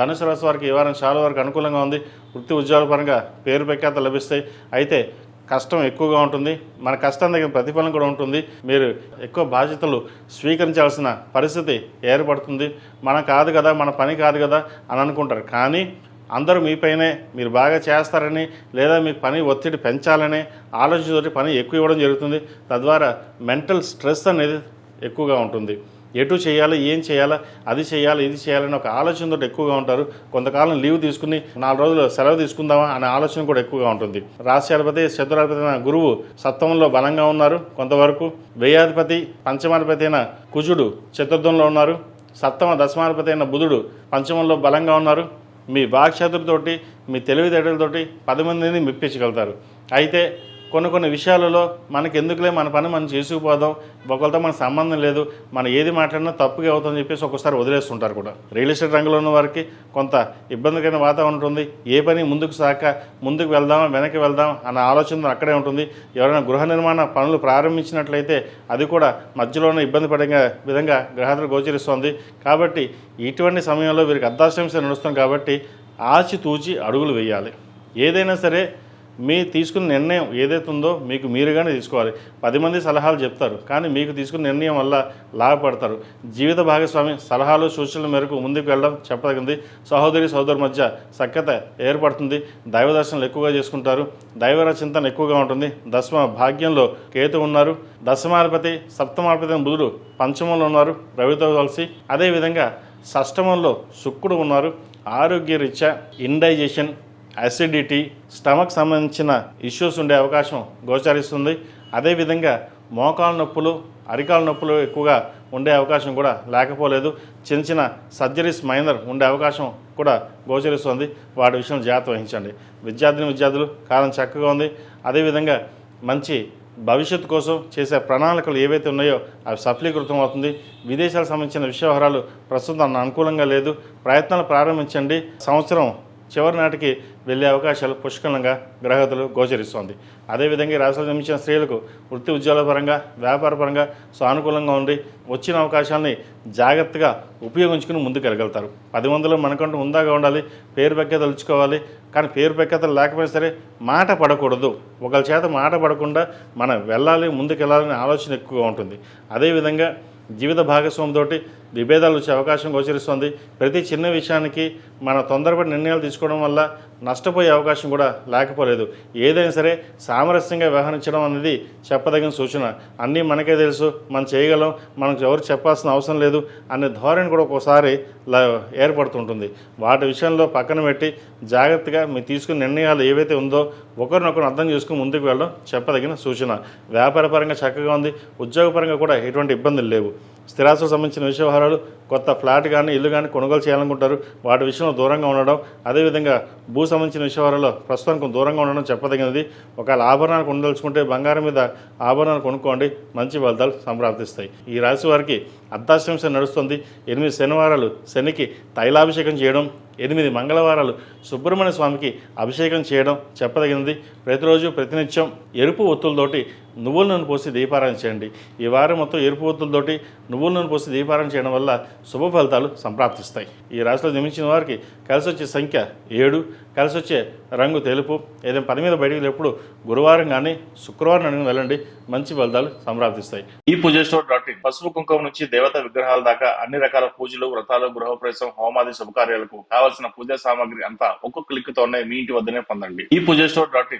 ధనుసు రాశి వారికి ఈ వారం చాలా వరకు అనుకూలంగా ఉంది. వృత్తి ఉద్యోగాల పరంగా పేరు ప్రఖ్యాతలు లభిస్తాయి. అయితే కష్టం ఎక్కువగా ఉంటుంది. మన కష్టం దగ్గర ప్రతిఫలం కూడా ఉంటుంది. మీరు ఎక్కువ బాధ్యతలు స్వీకరించాల్సిన పరిస్థితి ఏర్పడుతుంది. మన కాదు కదా, మన పని కాదు కదా అని అనుకుంటారు. కానీ అందరూ మీపైనే మీరు బాగా చేస్తారని లేదా మీ పని ఒత్తిడి పెంచాలనే ఆలోచనతోటి పని ఎక్కువ ఇవ్వడం జరుగుతుంది. తద్వారా మెంటల్ స్ట్రెస్ అనేది ఎక్కువగా ఉంటుంది. ఎటు చేయాలి, ఏం చేయాలా, అది చేయాలి, ఇది చేయాలని ఒక ఆలోచనతో ఎక్కువగా ఉంటారు. కొంతకాలం లీవ్ తీసుకుని 4 రోజులు సెలవు తీసుకుందామా అనే ఆలోచన కూడా ఎక్కువగా ఉంటుంది. రాశ్యాధిపతి చతురాధిపతి అయిన గురువు సప్తమంలో బలంగా ఉన్నారు. కొంతవరకు వ్యయాధిపతి పంచమాధిపతి అయిన కుజుడు చతుర్థంలో ఉన్నారు. సప్తమ దశమాధిపతి అయిన బుధుడు పంచమంలో బలంగా ఉన్నారు. మీ వాక్చాతుర్యతోటి, మీ తెలివితేటలతోటి 10 మందిని మెప్పించగలుగుతారు. అయితే కొన్ని విషయాలలో మనకి ఎందుకులే, మన పని మనం చేసుకుపోదాం, ఒకరితో మనకు సంబంధం లేదు, మనం ఏది మాట్లాడినా తప్పుగా అవుతుందని చెప్పేసి ఒక్కోసారి వదిలేస్తుంటారు కూడా. రియల్ ఎస్టేట్ రంగంలో ఉన్న వారికి కొంత ఇబ్బందికరమైన వాతావరణం ఉంటుంది. ఏ పని ముందుకు సాక ముందుకు వెళ్దాం, వెనక్కి వెళ్దాం అన్న ఆలోచన అక్కడే ఉంటుంది. ఎవరైనా గృహ నిర్మాణ పనులు ప్రారంభించినట్లయితే అది కూడా మధ్యలోనే ఇబ్బంది పడే విధంగా గ్రహాలు గోచరిస్తోంది. కాబట్టి ఇటువంటి సమయంలో వీరికి అర్ధాష్టమి నడుస్తుంది. కాబట్టి ఆచితూచి అడుగులు వేయాలి. ఏదైనా సరే మీ తీసుకున్న నిర్ణయం ఏదైతే ఉందో మీకు మీరుగానే తీసుకోవాలి. 10 మంది సలహాలు చెప్తారు, కానీ మీకు తీసుకున్న నిర్ణయం వల్ల లాభపడతారు. జీవిత భాగస్వామి సలహాలు సూచనల మేరకు ముందుకు వెళ్ళడం చెప్పదగింది. సహోదరి మధ్య సఖ్యత ఏర్పడుతుంది. దైవ దర్శనాలు ఎక్కువగా చేసుకుంటారు. దైవర చింతన ఎక్కువగా ఉంటుంది. దశమ భాగ్యంలో కేతు ఉన్నారు. దశమాధిపతి సప్తమాధిపతి బుధుడు పంచమంలో ఉన్నారు రవితో కలిసి. అదేవిధంగా షష్టమంలో శుక్రుడు ఉన్నారు. ఆరోగ్యరీత్యా ఇండైజెషన్, అసిడిటీ, స్టమక్ సంబంధించిన ఇష్యూస్ ఉండే అవకాశం గోచరిస్తుంది. అదేవిధంగా మోకాలు నొప్పులు, అరికాల నొప్పులు ఎక్కువగా ఉండే అవకాశం కూడా లేకపోలేదు. చిన్న సర్జరీస్ మైనర్ ఉండే అవకాశం కూడా గోచరిస్తుంది. వాటి విషయంలో జాగ్రత్త వహించండి. విద్యార్థులు కాలం చక్కగా ఉంది. అదేవిధంగా మంచి భవిష్యత్తు కోసం చేసే ప్రణాళికలు ఏవైతే ఉన్నాయో అవి సఫలీకృతం అవుతుంది. విదేశాలకు సంబంధించిన విషయవహారాలు ప్రస్తుతం అనుకూలంగా లేదు. ప్రయత్నాలు ప్రారంభించండి. సంవత్సరం చివరి నాటికి వెళ్ళే అవకాశాలు పుష్కలంగా గ్రహతులు గోచరిస్తోంది. అదేవిధంగా రాష్ట్రాలు జన్మించిన స్త్రీలకు వృత్తి ఉద్యోగాల పరంగా, వ్యాపార పరంగా సానుకూలంగా ఉండి వచ్చిన అవకాశాలని జాగ్రత్తగా ఉపయోగించుకుని ముందుకు వెళ్ళగలుగుతారు. 10 మందిలో మనకంటూ ఉందాగా ఉండాలి. పేరు ప్రఖ్యాతలు ఇచ్చుకోవాలి. కానీ పేరు ప్రఖ్యాతలు లేకపోయినా సరే మాట పడకూడదు. ఒకరి చేత మాట పడకుండా మనం వెళ్ళాలి, ముందుకు వెళ్ళాలనే ఆలోచన ఎక్కువగా ఉంటుంది. అదేవిధంగా జీవిత భాగస్వామితోటి విభేదాలు వచ్చే అవకాశం గోచరిస్తుంది. ప్రతి చిన్న విషయానికి మన తొందరపడి నిర్ణయాలు తీసుకోవడం వల్ల నష్టపోయే అవకాశం కూడా లేకపోలేదు. ఏదైనా సరే సామరస్యంగా వ్యవహరించడం అనేది చెప్పదగిన సూచన. అన్నీ మనకే తెలుసు, మనం చేయగలం, మనకు ఎవరు చెప్పాల్సిన అవసరం లేదు అనే ధోరణి కూడా ఒక్కోసారి ఏర్పడుతుంటుంది. వాటి విషయంలో పక్కన పెట్టి జాగ్రత్తగా మీరు తీసుకున్న నిర్ణయాలు ఏవైతే ఉందో ఒకరినొకరు అర్థం చేసుకుని ముందుకు వెళ్ళడం చెప్పదగిన సూచన. వ్యాపారపరంగా చక్కగా ఉంది. ఉద్యోగపరంగా కూడా ఎటువంటి ఇబ్బందులు లేవు. స్థిరాస్తులకు సంబంధించిన విషయవహారాలు, కొత్త ఫ్లాట్ కానీ ఇల్లు కానీ కొనుగోలు చేయాలనుకుంటారు. వాటి విషయంలో దూరంగా ఉండడం, అదేవిధంగా భూ సంబంధించిన విషయవహారాల్లో ప్రస్తుతానికి దూరంగా ఉండడం చెప్పదగినది. ఒకవేళ ఆభరణాలు కొనదలుచుకుంటే బంగారం మీద ఆభరణాలు కొనుక్కోండి, మంచి ఫలితాలు సంప్రాప్తిస్తాయి. ఈ రాశి వారికి అర్ధాష్టమి నడుస్తుంది. 8 శనివారాలు శనికి తైలాభిషేకం చేయడం, 8 మంగళవారాలు సుబ్రహ్మణ్య స్వామికి అభిషేకం చేయడం చెప్పదగినది. ప్రతిరోజు ప్రతినిత్యం ఎరుపు ఒత్తులతోటి నువ్వుల నూనె పోసి దీపారాయణ చేయండి. ఈ వారం మొత్తం ఎరుపు ఒత్తులతోటి నువ్వుల నూనె పోసి దీపారాయణ చేయడం వల్ల శుభ ఫలితాలు సంప్రాప్తిస్తాయి. ఈ రాశిలో జన్మించిన వారికి కలిసి వచ్చే సంఖ్య 7, కలిసి వచ్చే రంగు తెలుపు. ఏదైనా పని మీద బయటికి ఎప్పుడు గురువారం కానీ శుక్రవారం అడిగిన వెళ్ళండి, మంచి ఫలితాలు సంప్రాప్తిస్తాయి. ఈ పూజస్టోర్.in పసుపు కుంకుమ నుంచి దేవతా విగ్రహాల దాకా అన్ని రకాల పూజలు, వ్రతాలు, గృహప్రవేశం, హోమాది శుభకార్యాలకు కావాల్సిన పూజా సామాగ్రి అంతా ఒక్కొక్క క్లిక్ తోనే మీ ఇంటి వద్దనే పొందండి. ఈ పూజస్టోర్.in